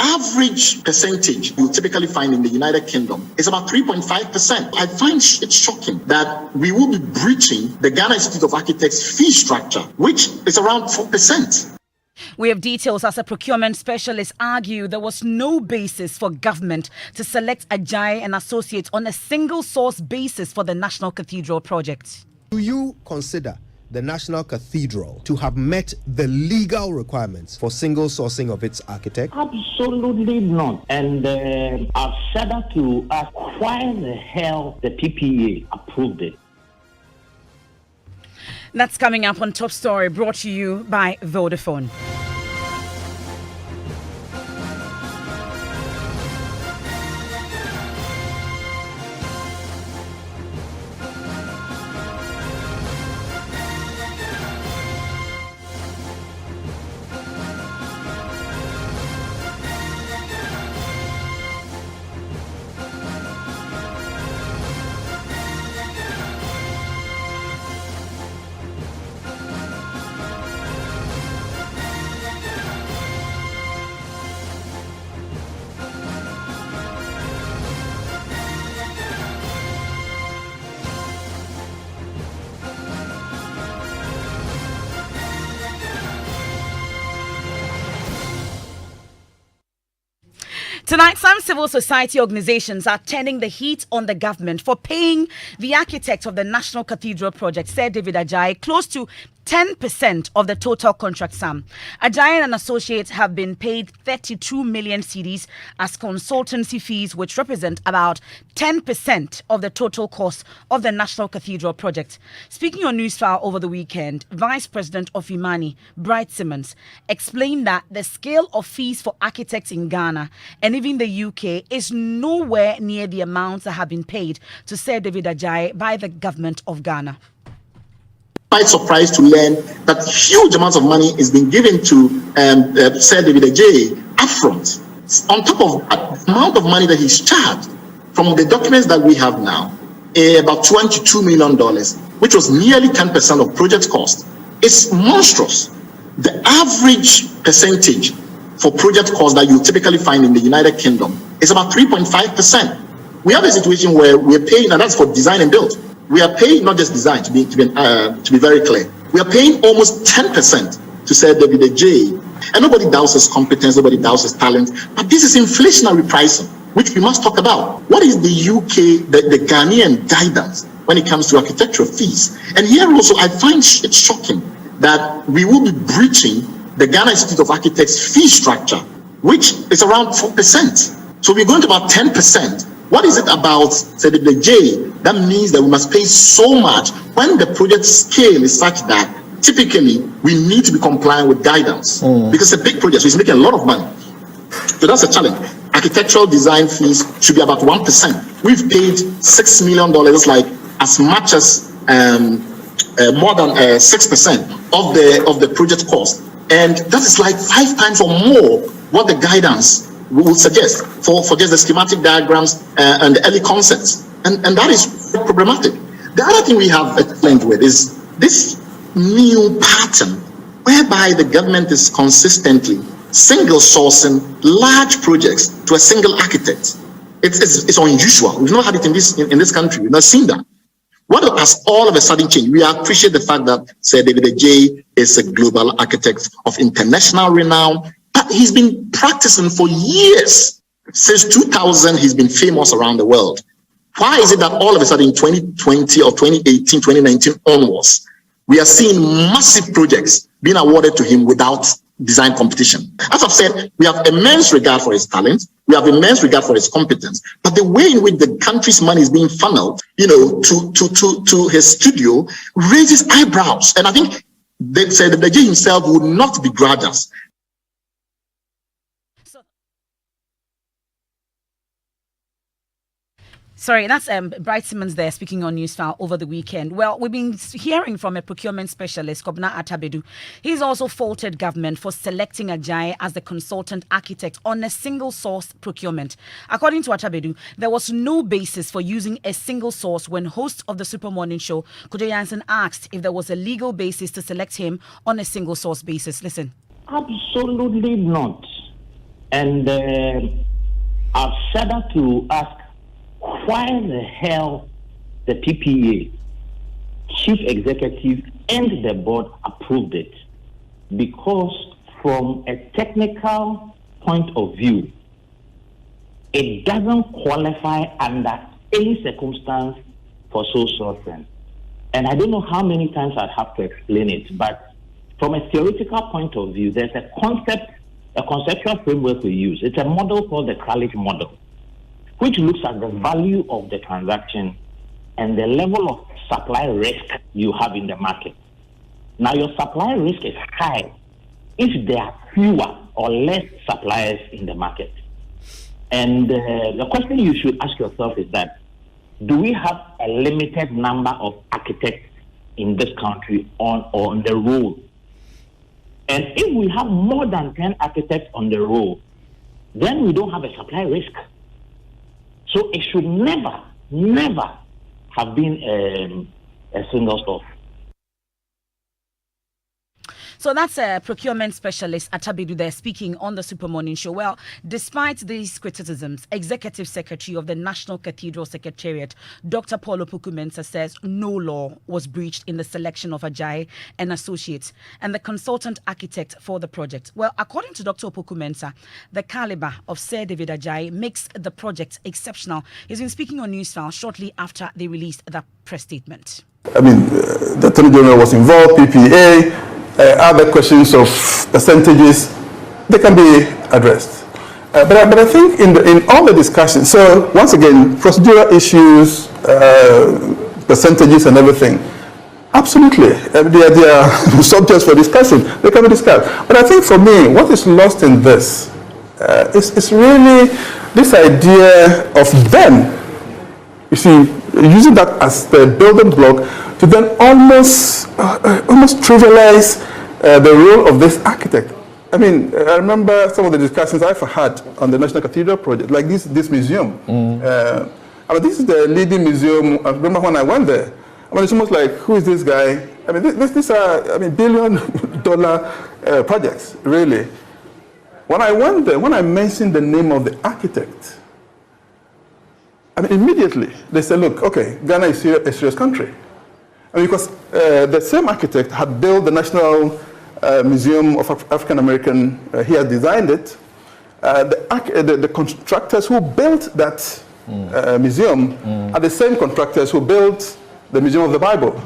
average percentage you typically find in the United Kingdom is about 3.5%. I find it shocking that we will be breaching the Ghana Institute of Architects fee structure, which is around 4%. We have details as a procurement specialist argue there was no basis for government to select Ajayi and Associates on a single source basis for the National Cathedral project. Do you consider the National Cathedral to have met the legal requirements for single sourcing of its architect? Absolutely not. And I've said that to ask why the hell the PPA approved it. That's coming up on Top Story, brought to you by Vodafone. Tonight, some civil society organizations are turning the heat on the government for paying the architect of the National Cathedral project, Sir David Ajayi, close to 10% of the total contract sum. Ajayi and Associates have been paid 32 million cedis as consultancy fees, which represent about 10% of the total cost of the National Cathedral project. Speaking on Newsfile over the weekend, Vice President of Imani, Bright Simmons, explained that the scale of fees for architects in Ghana and even the UK is nowhere near the amounts that have been paid to Sir David Ajayi by the government of Ghana. Quite surprised to learn that huge amounts of money is being given to Sir David Ajayi upfront, on top of the amount of money that he's charged. From the documents that we have now, about $22 million, which was nearly 10% of project cost. It's monstrous. The average percentage for project cost that you typically find in the United Kingdom is about 3.5%. We have a situation where we're paying, and that's for design and build. We are paying not just design, to be very clear. We are paying almost 10% to Sir David Ajayi. And nobody doubts his competence, nobody doubts his talent. But this is inflationary pricing, which we must talk about. What is the UK, the Ghanaian guidance when it comes to architectural fees? And here also, I find it shocking that we will be breaching the Ghana Institute of Architects fee structure, which is around 4%. So we're going to about 10%. What is it about Sir David Ajayi that means that we must pay so much when the project scale is such that typically we need to be compliant with guidance? Because it's a big project, so it's making a lot of money. So that's a challenge. Architectural design fees should be about 1%. We've paid $6 million, like as much as more than 6% of the project cost. And that is like 5 times or more what the guidance will suggest for just the schematic diagrams and the early concepts. And that is problematic. The other thing we have a challenge with is this new pattern whereby the government is consistently single sourcing large projects to a single architect. It's unusual. We've not had it in this country. We've not seen that. What has all of a sudden changed? We appreciate the fact that Sir David Ajayi is a global architect of international renown. But he's been practicing for years. Since 2000, he's been famous around the world. Why is it that all of a sudden in 2020 or 2018, 2019 onwards, we are seeing massive projects being awarded to him without design competition? As I've said, we have immense regard for his talent. We have immense regard for his competence. But the way in which the country's money is being funneled, to his studio raises eyebrows. And I think Sir David Ajayi himself would not begrudge us. Sorry, that's Bright Simmons there speaking on Newsfile over the weekend. Well, we've been hearing from a procurement specialist, Kobna Atabedu. He's also faulted government for selecting Ajayi as the consultant architect on a single source procurement. According to Atabedu, there was no basis for using a single source when host of the Super Morning Show, Kojo Jansen, asked if there was a legal basis to select him on a single source basis. Listen. Absolutely not. And I've said that to ask why the hell the PPA, chief executive, and the board approved it. Because from a technical point of view, it doesn't qualify under any circumstance for sole sourcing. And I don't know how many times I'd have to explain it, but from a theoretical point of view, there's a conceptual framework we use. It's a model called the Kralich model, which looks at the value of the transaction and the level of supply risk you have in the market. Now, your supply risk is high if there are fewer or less suppliers in the market. And the question you should ask yourself is that, do we have a limited number of architects in this country on the roll? And if we have more than 10 architects on the roll, then we don't have a supply risk. So it should never have been a single source. So that's a procurement specialist, Atabidu, there speaking on the Super Morning Show. Well, despite these criticisms, Executive Secretary of the National Cathedral Secretariat, Dr. Paul Opoku-Mensah, says no law was breached in the selection of Ajayi and Associates and the consultant architect for the project. Well, according to Dr. Opoku-Mensah, the caliber of Sir David Ajayi makes the project exceptional. He's been speaking on Newsfile shortly after they released that press statement. I mean, the Attorney General was involved, PPA, other questions of percentages, they can be addressed. But I think in all the discussions, so once again, procedural issues, percentages and everything, absolutely, they are subjects for discussion, they can be discussed. But I think for me, what is lost in this is really this idea of them, you see, using that as the building block to then almost trivialize the role of this architect. I mean, I remember some of the discussions I've had on the National Cathedral project, like this museum. I mean, this is the leading museum. I remember when I went there. I mean, it's almost like, who is this guy? I mean, these are, I mean, billion-dollar projects, really. When I went there, when I mentioned the name of the architect, I mean, immediately they said, look, okay, Ghana is a serious country. I mean, because the same architect had built the National Museum of African American, he had designed it. The contractors who built that museum are the same contractors who built the Museum of the Bible.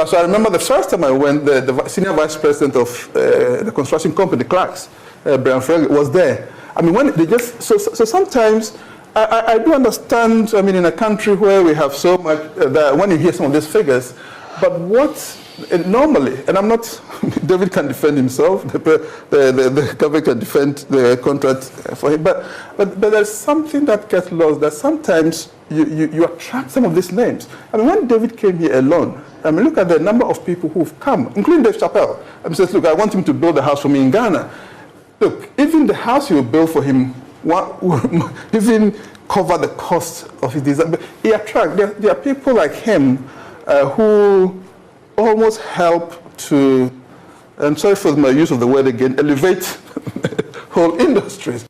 So I remember the first time I went, the senior vice president of the construction company, Clarks, Brian Frege, was there. I mean, when they just, so sometimes I do understand, I mean, in a country where we have so much, that when you hear some of these figures, but what normally, and I'm not, David can defend himself, the government can defend the contract for him, but there's something that gets lost, that sometimes you attract some of these names. I mean, when David came here alone, I mean, look at the number of people who've come, including Dave Chappelle. I mean, says, look, I want him to build a house for me in Ghana. Look, even the house you build for him, even cover the cost of his design. But he attracts, there are people like him who almost help to, I'm sorry for my use of the word again, elevate whole industries.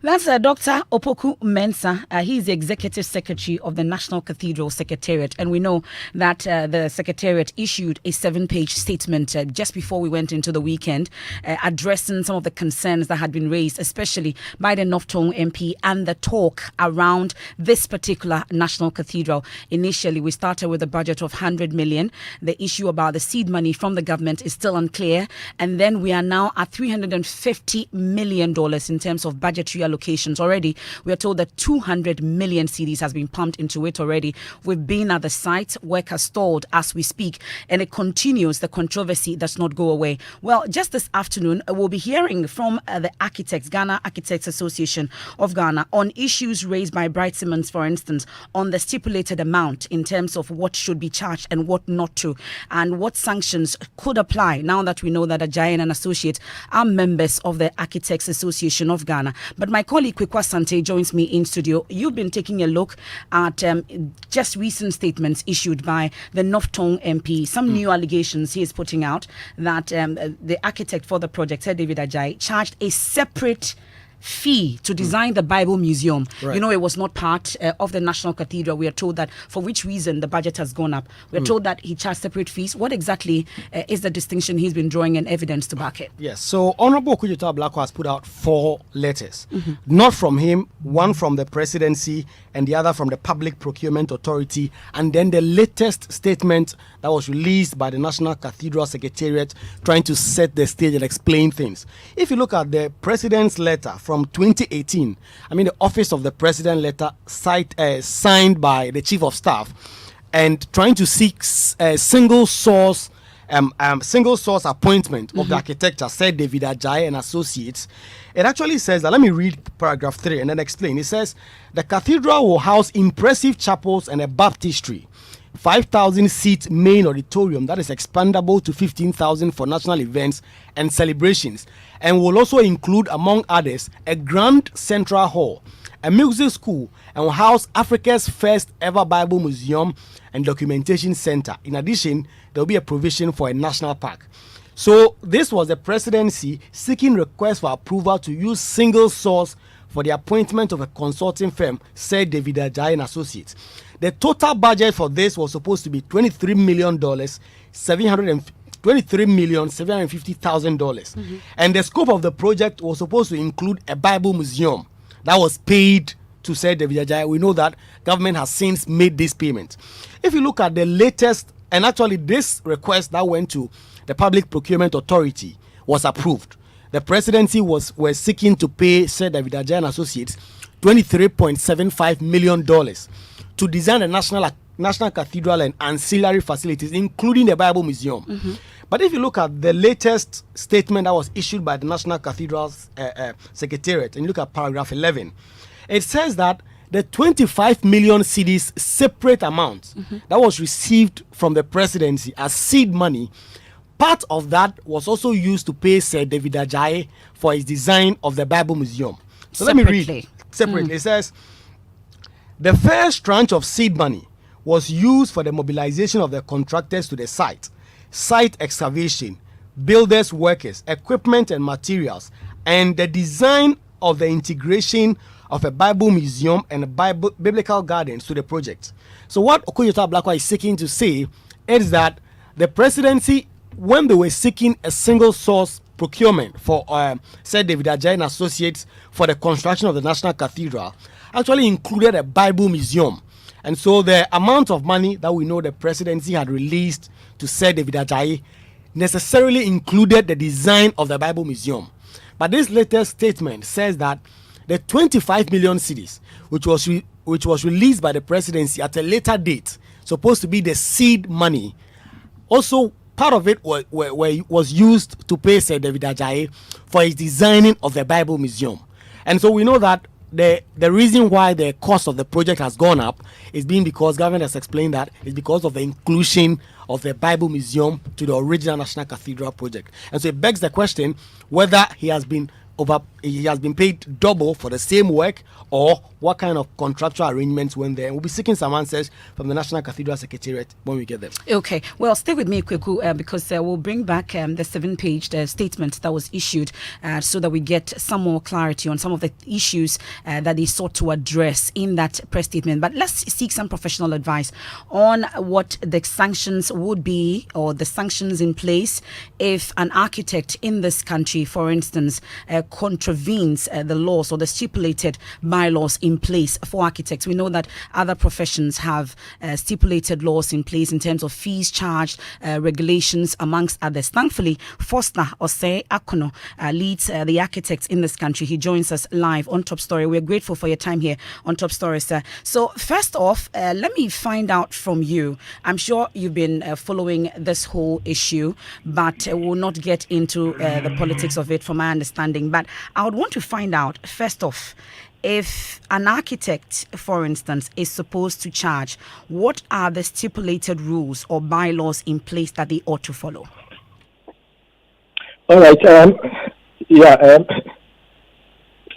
That's Dr. Opoku-Mensah. He's the Executive Secretary of the National Cathedral Secretariat. And we know that the Secretariat issued a 7-page statement just before we went into the weekend, addressing some of the concerns that had been raised, especially by the North Tongue MP and the talk around this particular National Cathedral. Initially, we started with a budget of 100 million. The issue about the seed money from the government is still unclear. And then we are now at $350 million in terms of budgetary allocations already. We are told that 200 million cedis has been pumped into it already. We've been at the site. Work has stalled as we speak, and it continues. The controversy does not go away. Well, just this afternoon, we'll be hearing from the architects, Ghana Architects Association of Ghana, on issues raised by Bright Simmons, for instance, on the stipulated amount in terms of what should be charged and what not to, and what sanctions could apply now that we know that Ajayi and Associates are members of the Architects Association of Ghana. But my colleague Kwekwa Sante joins me in studio. You've been taking a look at just recent statements issued by the North Tongue MP. Some new allegations he is putting out that the architect for the project, Sir David Ajayi, charged a separate fee to design the Bible Museum. Right. You know, it was not part of the National Cathedral. We are told that for which reason the budget has gone up. We are told that he charged separate fees. What exactly is the distinction he's been drawing and evidence to back it? Yes, so Honorable Okudzeto Ablakwa has put out 4 letters, not from him, one from the presidency and the other from the Public Procurement Authority, and then the latest statement that was released by the National Cathedral Secretariat trying to set the stage and explain things. If you look at the president's letter from 2018, I mean the Office of the President letter signed by the Chief of Staff and trying to seek single source appointment of the architecture, said David Ajayi and Associates. It actually says that, let me read paragraph 3 and then explain. It says, the cathedral will house impressive chapels and a baptistry, 5,000-seat main auditorium that is expandable to 15,000 for national events and celebrations, and will also include, among others, a grand central hall, a music school, and will house Africa's first ever Bible Museum and Documentation Center. In addition, there will be a provision for a national park. So this was the presidency seeking request for approval to use single source for the appointment of a consulting firm, said David Ajayi and Associates. The total budget for this was supposed to be $23,750,000. And the scope of the project was supposed to include a Bible museum that was paid to, said David Ajayi. We know that government has since made this payment. If you look at the latest, and actually this request that went to the Public Procurement Authority was approved. The presidency was seeking to pay, said David Ajayi and Associates, $23.75 million to design a national cathedral and ancillary facilities, including the Bible Museum. But if you look at the latest statement that was issued by the National Cathedral's Secretariat, and you look at paragraph 11, it says that the 25 million cedis separate amount that was received from the presidency as seed money, part of that was also used to pay Sir David Ajayi for his design of the Bible Museum. So let me read separately. It says, the first tranche of seed money was used for the mobilization of the contractors to the site excavation, builders, workers, equipment and materials, and the design of the integration of a Bible museum and a biblical gardens to the project. So what Okudzeto Ablakwa is seeking to say is that the presidency, when they were seeking a single source procurement for, said David Ajayi and Associates, for the construction of the National Cathedral, actually included a Bible museum. And so the amount of money that we know the presidency had released to said David Ajayi necessarily included the design of the Bible Museum. But this latest statement says that the 25 million cedis, which was released by the presidency at a later date, supposed to be the seed money, also part of it was used to pay Sir David Ajayi for his designing of the Bible Museum. And so we know that the reason why the cost of the project has gone up is being because government has explained that it's because of the inclusion of the Bible Museum to the original National Cathedral project. And so it begs the question whether he has been paid double for the same work, or what kind of contractual arrangements went there. We'll be seeking some answers from the National Cathedral Secretariat when we get them. Okay, well, stay with me, Kweku, because we'll bring back the 7-page statement that was issued so that we get some more clarity on some of the issues that they sought to address in that press statement. But let's seek some professional advice on what the sanctions would be, or the sanctions in place, if an architect in this country, for instance, contravenes the laws or the stipulated bylaws in place for architects. We know that other professions have stipulated laws in place in terms of fees charged, regulations, amongst others. Thankfully, Foster Osei Akono leads the architects in this country. He joins us live on Top Story. We're grateful for your time here on Top Story, sir. So first off, let me find out from you. I'm sure you've been following this whole issue, but we'll not get into the politics of it from my understanding. But I would want to find out, first off, if an architect, for instance, is supposed to charge, what are the stipulated rules or bylaws in place that they ought to follow? All right.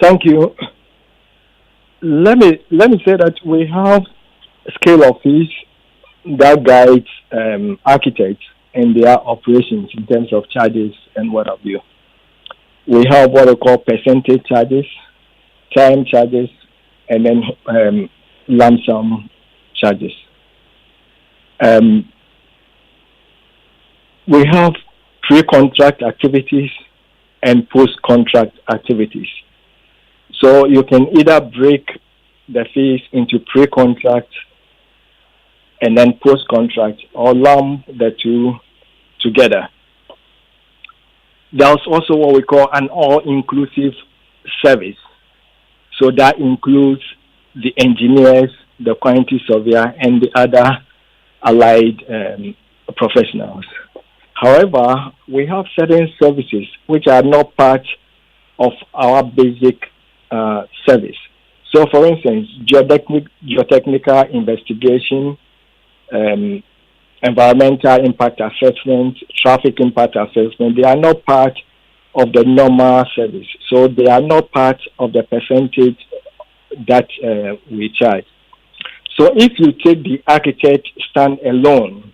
Thank you. Let me say that we have a scale of fees that guides architects in their operations in terms of charges and what have you. We have what we call percentage charges, time charges, and then lump sum charges. We have pre-contract activities and post-contract activities. So you can either break the fees into pre-contract and then post-contract, or lump the two together. There's also what we call an all-inclusive service. So that includes the engineers, the quantity surveyor, and the other allied professionals. However, we have certain services which are not part of our basic service. So, for instance, geotechnical investigation, environmental impact assessment, traffic impact assessment, they are not part of the normal service. So they are not part of the percentage that we charge. So if you take the architect stand alone,